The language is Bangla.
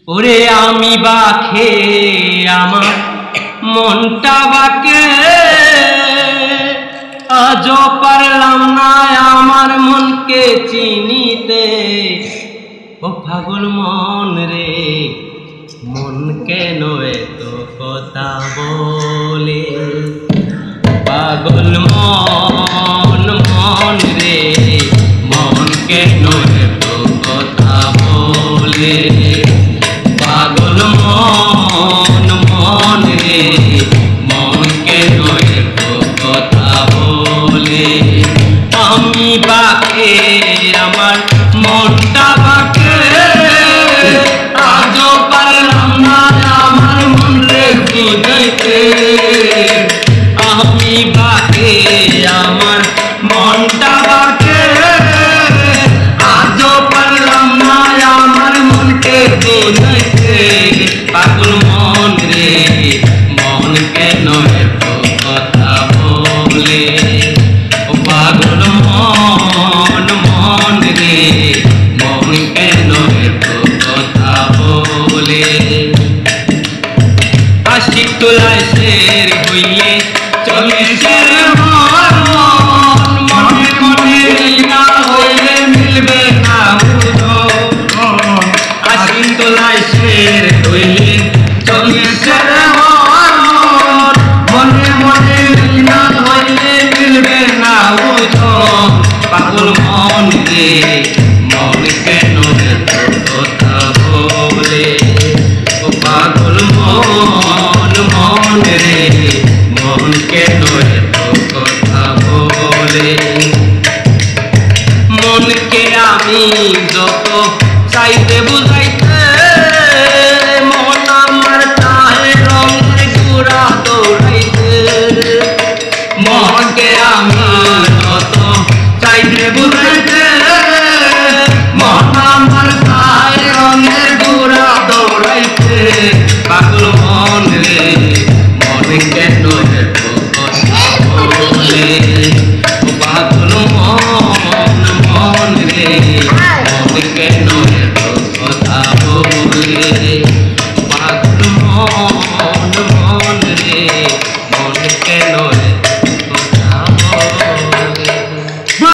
ওরে আমি বাখে আমার মনটা বাকে, আজও পারলাম না আমার মনকে চিনিতে। ও পাগল মন রে, মন কেন এত কথা বলে? পাগল মন মন রে, মন কেন এত কথা বলে? পাগল মন মন রে, মন কেন এত কথা বলে? আমি বাকে আমার মনটা বাকে, আজও পারলাম না আমার মন রে বুঝাইতে। আমি বাকে আমার মনটা বাকে, আজও পারলাম না আমার মনকে বোঝাইতে। পাগল মন রে, মন কেন এত কথা বলে? ও পাগল মন মন রে, মন কেন এত কথা বলে? আশিক তোলায় শের হইয়ে চলেছে মন, মনে মনে না হইলে মিলবে না বুঝন। আশিক তোলায় শের হইলে চলেছে মন, মনে মনে না হইলে মিলবে না বুঝন। পাগল মন রে, মন কেন এত কথা বলে? ও পাগল মন মন রে, মন কেন এত কথা বলে? মনকে আমি যত চাইতে বুঝাইতে, মন আমার তাহে রঙের গুড়া দৌড়াইতে। মনকে আমি যত চাইতে বুঝাইতে,